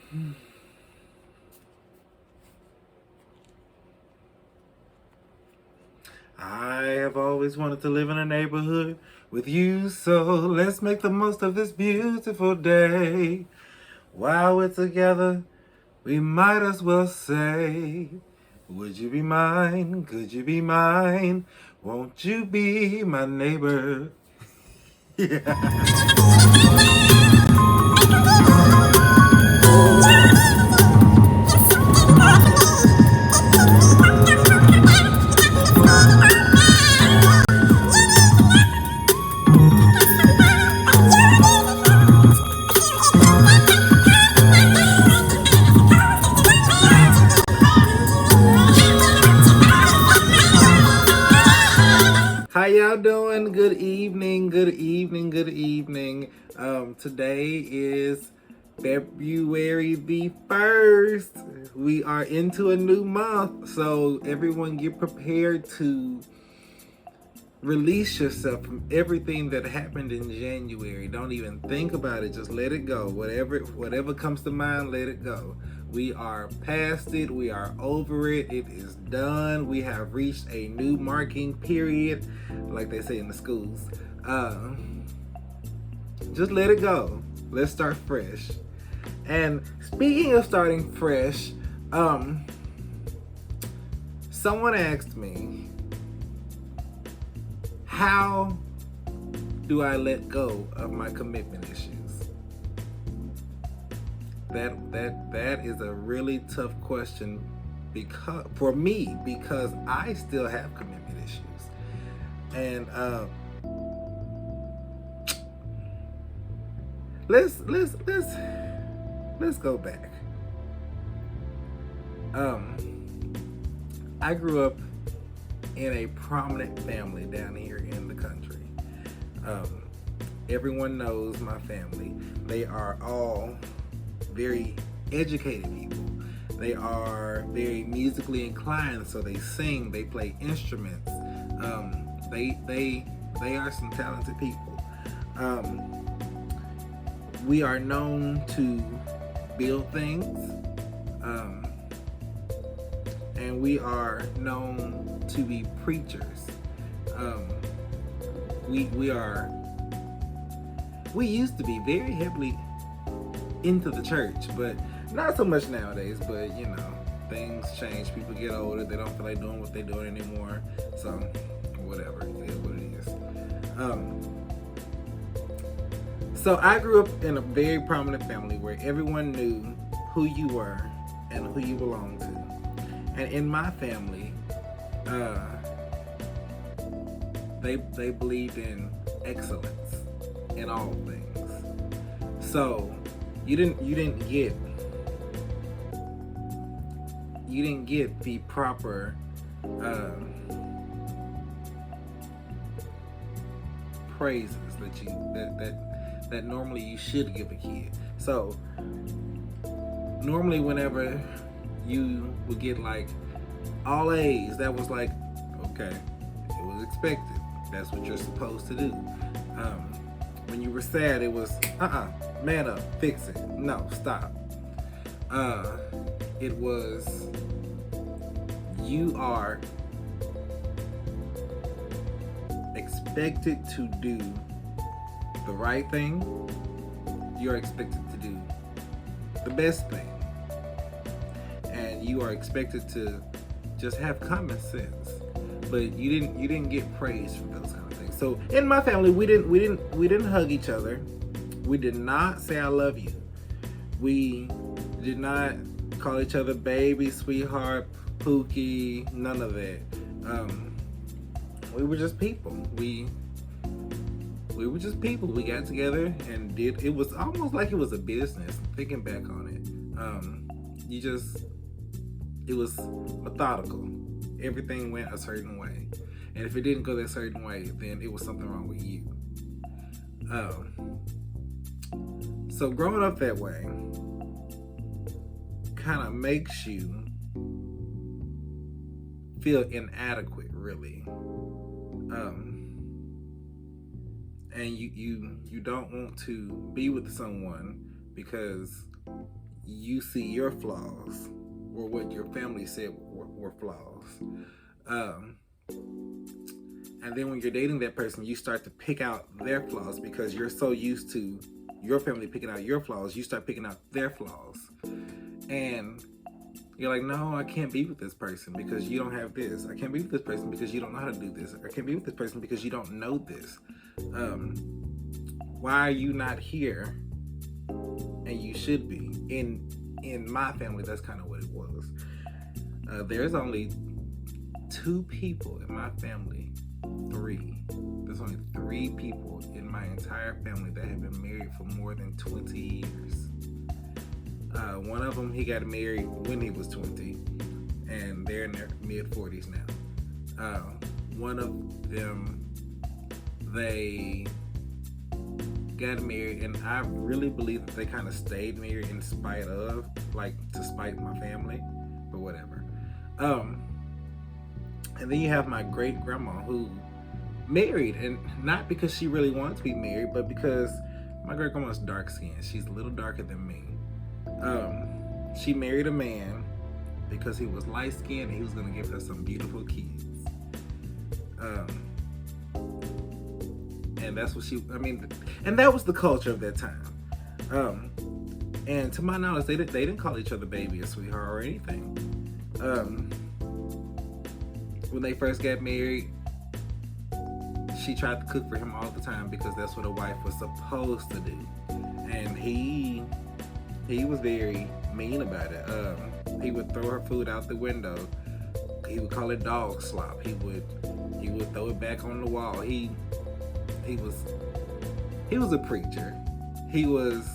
I have always wanted to live in a neighborhood with you, so let's make the most of this beautiful day. While we're together, we might as well say, would you be mine? Could you be mine? Won't you be my neighbor? Yeah. How y'all doing? Good evening, good evening, good evening. Today is February the 1st. We are into a new month, so everyone get prepared to release yourself from everything that happened in January. Don't even think about it. Just let it go. Whatever comes to mind, let it go. We are past it. We are over it. It is done. We have reached a new marking period, like they say in the schools. Just let it go. Let's start fresh. And speaking of starting fresh, someone asked me, how do I let go of my commitment issues? That is a really tough question for me because I still have commitment issues. And let's go back. I grew up in a prominent family down here in the country. Everyone knows my family. They are all very educated people. They are very musically inclined, so they sing, they play instruments. They are some talented people. We are known to build things, and we are known to be preachers. We used to be very heavily into the church, but not so much nowadays. But you know, things change. People get older. They don't feel like doing what they're doing anymore. So whatever, it is what it is. So I grew up in a very prominent family where everyone knew who you were and who you belonged to. And in my family, they believed in excellence in all things. So you didn't get the proper praises that normally you should give a kid. So normally whenever you would get like all A's, that was like, okay, it was expected. That's what you're supposed to do. When you were sad, it was, man up, fix it. No, stop. It was, you are expected to do the right thing. You're expected to do the best thing. And you are expected to just have common sense. But you didn't get praise for those kind of things. So in my family, we didn't hug each other. We did not say I love you. We did not call each other baby, sweetheart, Pookie, none of that. We were just people. We were just people. We got together and it was almost like it was a business, thinking back on it. It was methodical. Everything went a certain way. And if it didn't go that certain way, then it was something wrong with you. So growing up that way kind of makes you feel inadequate, really. And you don't want to be with someone because you see your flaws or what your family said were flaws. And then when you're dating that person, you start to pick out their flaws because you're so used to your family picking out your flaws. You start picking out their flaws. And you're like, no, I can't be with this person because you don't have this. I can't be with this person because you don't know how to do this. I can't be with this person because you don't know this. Why are you not here? And you should be. In my family, that's kind of what it was. There's only 2 people in my family. 3. There's only 3 people in my entire family that have been married for more than 20 years. One of them, he got married when he was 20, and they're in their mid-40s now. One of them, they got married, and I really believe that they kind of stayed married in spite of, like, to spite my family, but whatever. And then you have my great grandma who married, and not because she really wanted to be married, but because my great grandma's dark skinned. She's a little darker than me. She married a man because he was light skinned and he was going to give her some beautiful kids. And that's what and that was the culture of that time. And to my knowledge, they didn't call each other baby or sweetheart or anything. When they first got married, she tried to cook for him all the time because that's what a wife was supposed to do. And he was very mean about it. He would throw her food out the window. He would call it dog slop. He would throw it back on the wall. He was a preacher. He was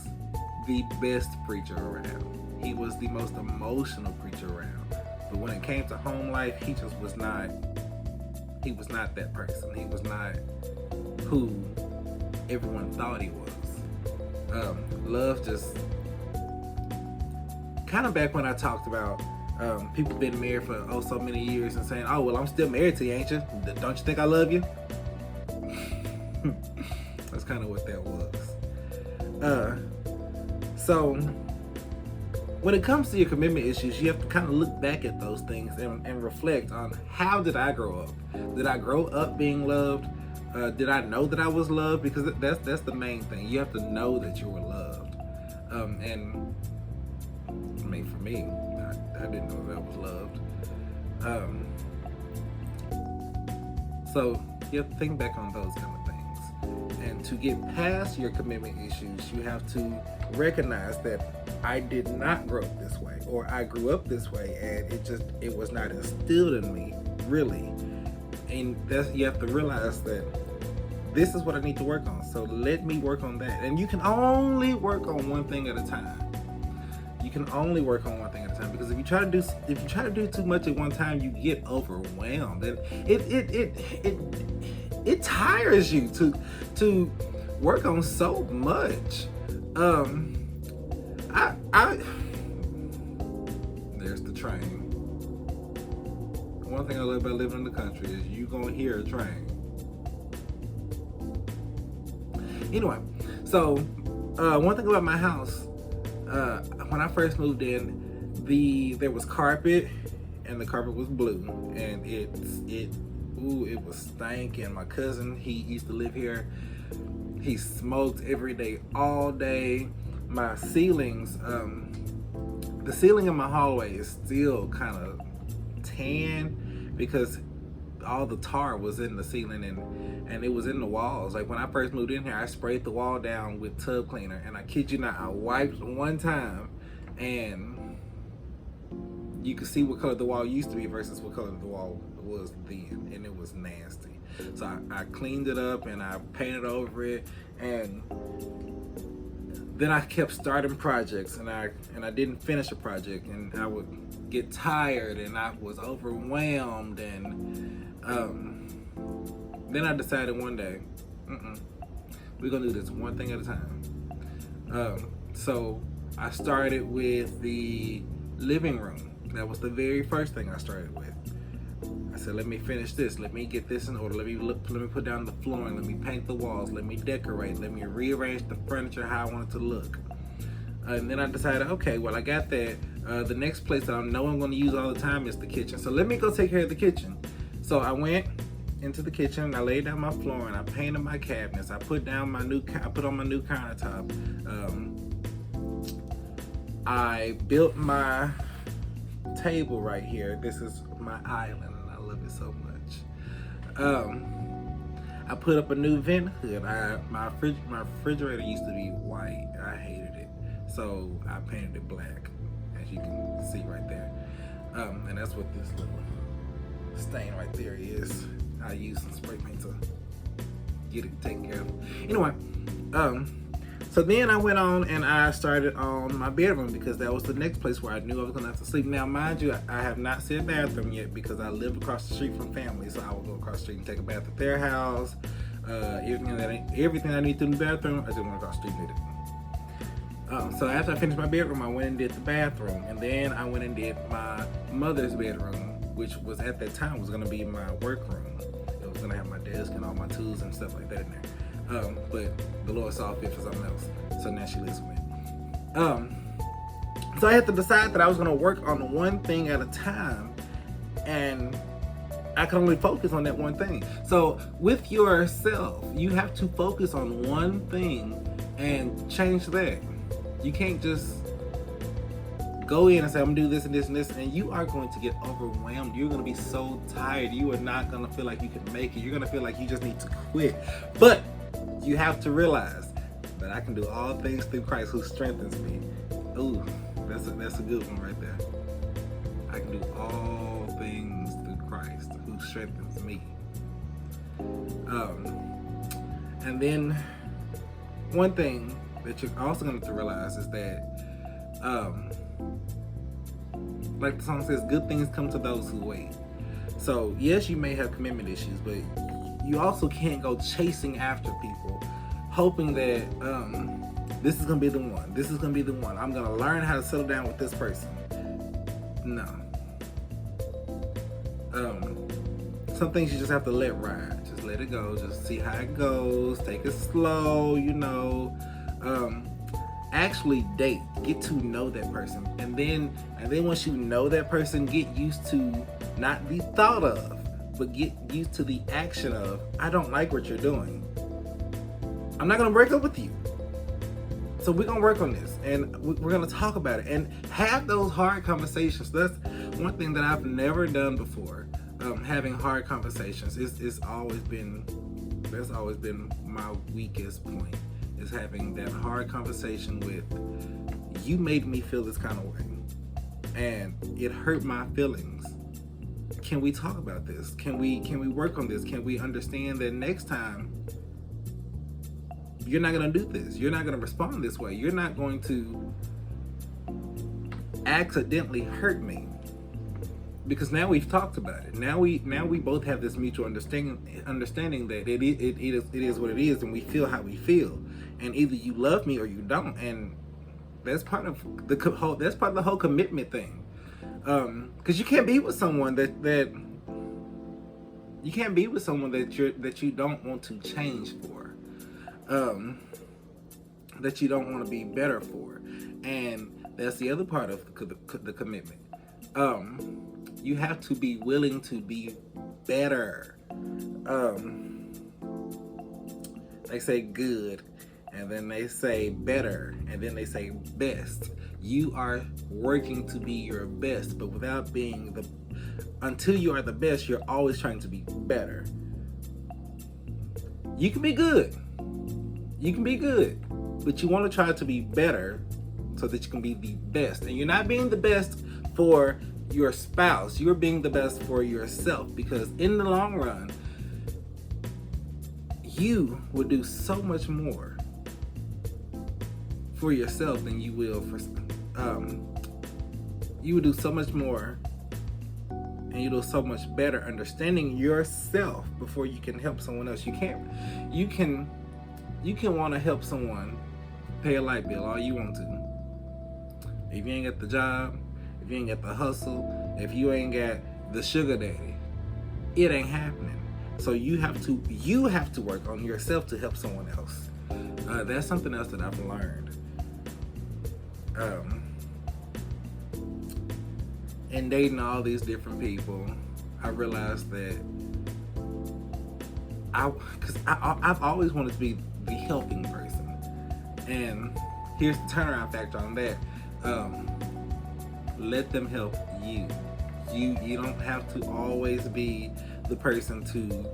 the best preacher around. He was the most emotional preacher around. But when it came to home life, he just was not. He was not that person. He was not who everyone thought he was. Love just kind of back when I talked about people been married for so many years and saying, oh, well, I'm still married to you, ain't you? Don't you think I love you? That's kind of what that was. So when it comes to your commitment issues, you have to kind of look back at those things and reflect on, how did I grow up? Did I grow up being loved? Did I know that I was loved? Because that's the main thing. You have to know that you were loved. And I mean, for me, I didn't know that I was loved. So you have to think back on those kind of things. And to get past your commitment issues, you have to recognize that I did not grow up this way, or I grew up this way, and it was not instilled in me, really. And you have to realize that this is what I need to work on. So let me work on that. And you can only work on one thing at a time. You can only work on one thing at a time, because if you try to do too much at one time, you get overwhelmed, and it tires you to work on so much. There's the train. One thing I love about living in the country is you gonna hear a train. Anyway, so one thing about my house, when I first moved in, there was carpet, and the carpet was blue, and it was stinking. My cousin, he used to live here. He smoked every day, all day. My ceilings, the ceiling in my hallway is still kind of tan because all the tar was in the ceiling and it was in the walls. Like when I first moved in here, I sprayed the wall down with tub cleaner, and I kid you not, I wiped one time and you could see what color the wall used to be versus what color the wall was then, and it was nasty. So I cleaned it up and I painted over it, and then I kept starting projects, and I didn't finish a project, and I would get tired and I was overwhelmed, and then I decided one day, we're gonna do this one thing at a time. So I started with the living room. That was the very first thing I started with. I said, let me finish this. Let me get this in order. Let me put down the flooring. Let me paint the walls. Let me decorate. Let me rearrange the furniture how I want it to look. And then I decided, okay, well, I got that. The next place that I know I'm going to use all the time is the kitchen. So let me go take care of the kitchen. So I went into the kitchen. I laid down my floor and I painted my cabinets. I put on my new countertop. I built my table right here. This is my island, and I love it so much. I put up a new vent hood. My refrigerator used to be white. I hated it, so I painted it black, as you can see right there. And that's what this little stain right there is. I used some spray paint to get it taken care of. Anyway, so then I went on and I started on my bedroom because that was the next place where I knew I was gonna have to sleep. Now, mind you, I have not said bathroom yet because I live across the street from family, so I will go across the street and take a bath at their house. Everything I need to do in the bathroom, I just went across the street and did it. So after I finished my bedroom, I went and did the bathroom, and then I went and did my mother's bedroom, which was at that time was gonna be my workroom. It was gonna have my desk and all my tools and stuff like that in there. But the Lord saw fit for something else, so now she lives with me. So I had to decide that I was gonna work on one thing at a time, and I can only focus on that one thing. So with yourself, you have to focus on one thing and change that. You can't just go in and say, I'm gonna do this and this and this, and you are going to get overwhelmed. You're gonna be so tired. You are not gonna feel like you can make it. You're gonna feel like you just need to quit. But you have to realize that I can do all things through Christ who strengthens me. Ooh, that's a good one right there. I can do all things through Christ who strengthens me. And then one thing that you're also going to have to realize is that, like the song says, good things come to those who wait. So yes, you may have commitment issues, but you also can't go chasing after people, hoping that this is gonna be the one. This is gonna be the one. I'm gonna learn how to settle down with this person. No. Some things you just have to let ride. Just let it go. Just see how it goes. Take it slow. Actually date. Get to know that person, and then once you know that person, get used to not the thought of, but get used to the action of, I don't like what you're doing. I'm not gonna break up with you. So we're gonna work on this, and we're gonna talk about it and have those hard conversations. That's one thing that I've never done before. Having hard conversations that's always been my weakest point, is having that hard conversation with, you made me feel this kind of way, and it hurt my feelings. Can we talk about this? Can we work on this? Can we understand that next time you're not gonna do this? You're not gonna respond this way. You're not going to accidentally hurt me. Because now we've talked about it. Now we both have this mutual understanding that it is what it is, and we feel how we feel. And either you love me or you don't. And that's part of the whole commitment thing. Because you can't be with someone that you don't want to change for, that you don't want to be better for, and that's the other part of the commitment. You have to be willing to be better. They say good, and then they say better, and then they say best. You are working to be your best, but without being until you are the best, you're always trying to be better. You can be good. But you want to try to be better so that you can be the best. And you're not being the best for your spouse. You're being the best for yourself, because in the long run, you will do so much more for yourself than you will for you will do so much more, and you do so much better understanding yourself before you can help someone else. You can want to help someone pay a light bill all you want to. If you ain't got the job, if you ain't got the hustle, if you ain't got the sugar daddy, it ain't happening. So you have to work on yourself to help someone else. That's something else that I've learned. Um, and dating all these different people, I realized that I've always wanted to be the helping person, and here's the turnaround factor on that. Let them help you. You don't have to always be the person to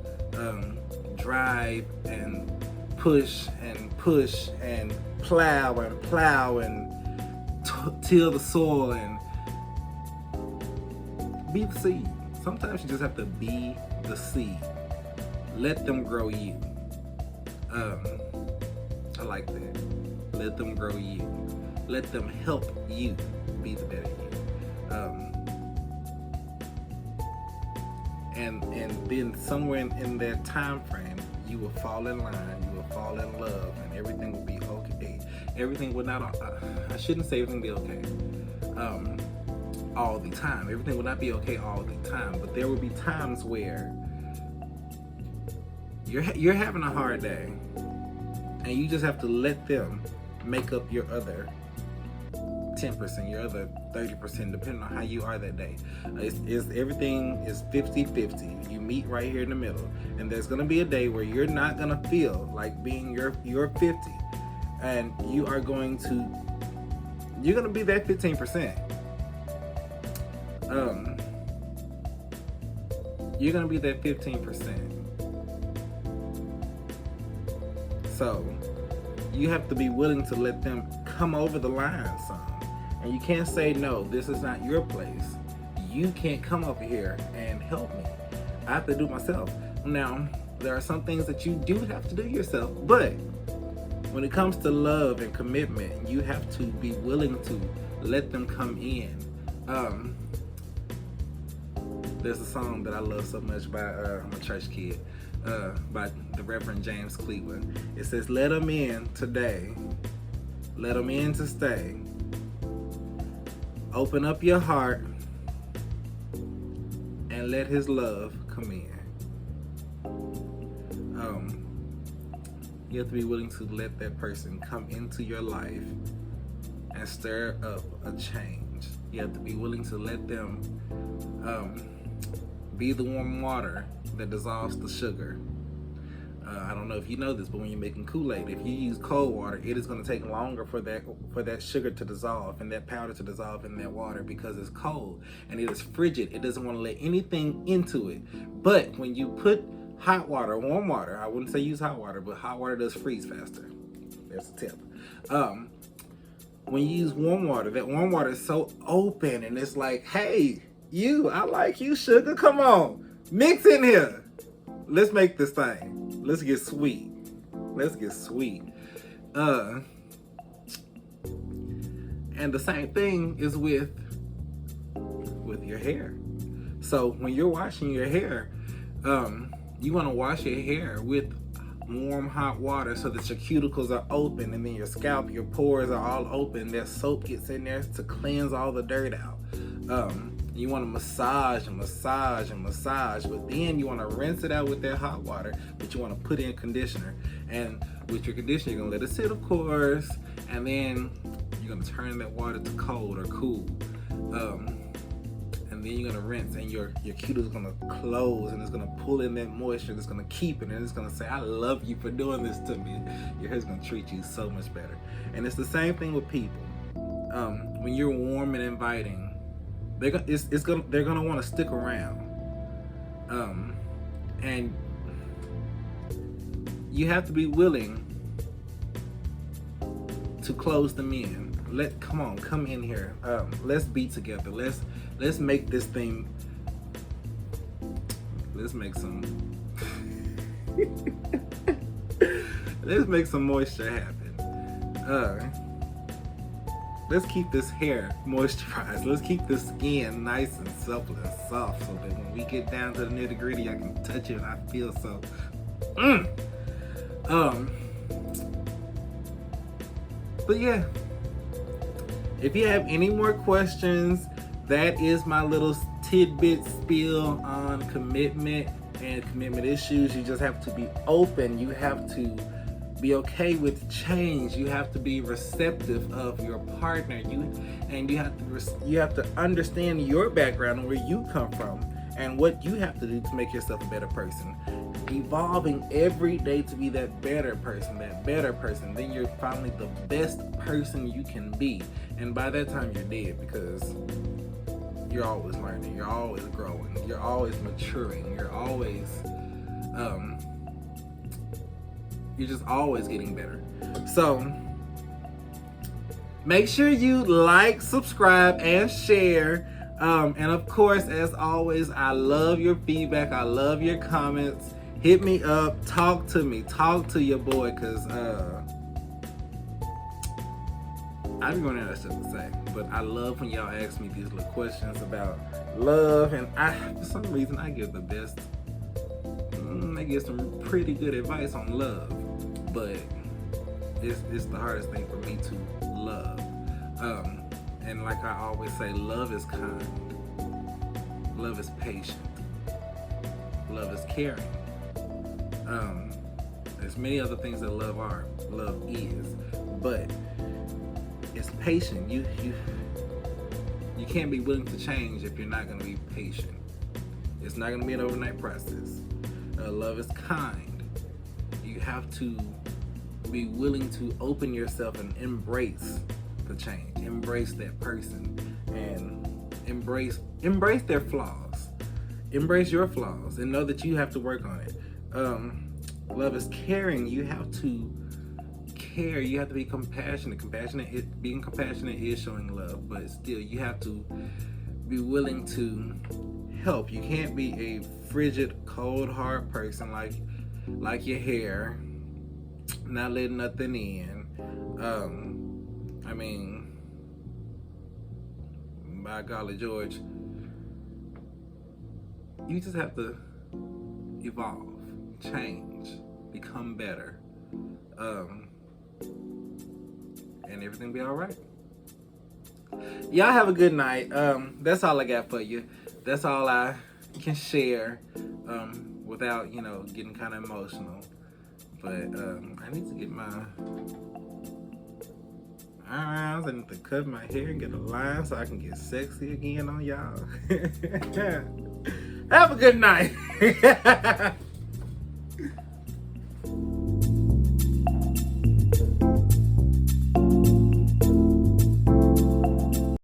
drive and push and plow and till the soil and be the seed. Sometimes you just have to be the seed. Let them grow you. I like that. Let them grow you. Let them help you be the better you. And then somewhere in that time frame, you will fall in line, you will fall in love, and everything will be okay. Everything will not, I shouldn't say everything will be okay all the time. Everything will not be okay all the time, but there will be times where you're having a hard day, and you just have to let them make up your other 10%, your other 30%, depending on how you are that day. Everything is 50-50. You meet right here in the middle, and there's gonna be a day where you're not gonna feel like being your 50, and you're gonna be that 15%. You're gonna be that 15%. So you have to be willing to let them come over the line some. And you can't say, no, this is not your place. You can't come over here and help me. I have to do it myself. Now, there are some things that you do have to do yourself, but when it comes to love and commitment, you have to be willing to let them come in. There's a song that I love so much by, I'm a church kid, by the Reverend James Cleveland. It says, let them in today. Let them in to stay. Open up your heart and let his love come in. You have to be willing to let that person come into your life and stir up a change. You have to be willing to let them be the warm water that dissolves the sugar. I don't know if you know this, but when you're making Kool-Aid, if you use cold water, it is going to take longer for that sugar to dissolve and that powder to dissolve in that water because it's cold and it is frigid. It doesn't want to let anything into it. But when you put hot water, warm water, I wouldn't say use hot water, but hot water does freeze faster. There's a tip. When you use warm water, that warm water is so open and it's like, hey, I like you, sugar. Come on, mix in here. Let's make this thing. Let's get sweet. Let's get sweet. And the same thing is with your hair. So when you're washing your hair, you want to wash your hair with warm hot water so that your cuticles are open, and then your scalp, your pores are all open. That soap gets in there to cleanse all the dirt out. You want to massage, but then you want to rinse it out with that hot water, but you want to put in conditioner. And with your conditioner, you're going to let it sit, of course, and then you're going to turn that water to cold or cool. And then you're going to rinse, and your cuticle is going to close, and it's going to pull in that moisture, it's going to keep it, and it's going to say, I love you for doing this to me. Your hair's going to treat you so much better. And it's the same thing with people. When you're warm and inviting, they're gonna want to stick around, and you have to be willing to close them in. Come in here. Let's be together. Let's make this thing. Let's make some. Let's make some moisture happen. Let's keep this hair moisturized. Let's keep the skin nice and supple and soft so that when we get down to the nitty gritty, I can touch it and I feel so. But yeah, if you have any more questions, that is my little tidbit spiel on commitment and commitment issues. You just have to be open. You have to Be okay with change. You have to be receptive of your partner. You have to understand your background and where you come from and what you have to do to make yourself a better person. Evolving every day to be that better person, then you're finally the best person you can be. And by that time you're dead, because you're always learning, you're always growing, you're always maturing, you're just always getting better. So make sure you like, subscribe, and share. And of course, as always, I love your feedback. I love your comments. Hit me up. Talk to me. Talk to your boy, because I be running out of stuff to say. But I love when y'all ask me these little questions about love. And for some reason, I give the best. I give some pretty good advice on love. But it's the hardest thing for me to love. And like I always say, love is kind. Love is patient. Love is caring. There's many other things that love is, but it's patient. You can't be willing to change if you're not going to be patient. It's not going to be an overnight process. Love is kind. You have to be willing to open yourself and embrace the change. Embrace that person and embrace their flaws. Embrace your flaws and know that you have to work on it. Love is caring. You have to care. You have to be compassionate. Being compassionate is showing love, but still you have to be willing to help. You can't be a frigid, cold, hard person like your hair, not letting nothing in. I mean, by golly George, you just have to evolve, change, become better, and everything be all right. Y'all have a good night. That's all I got for you. That's all I can share without, getting kind of emotional. But I need to get my eyebrows. I need to cut my hair and get a line so I can get sexy again on y'all. Have a good night.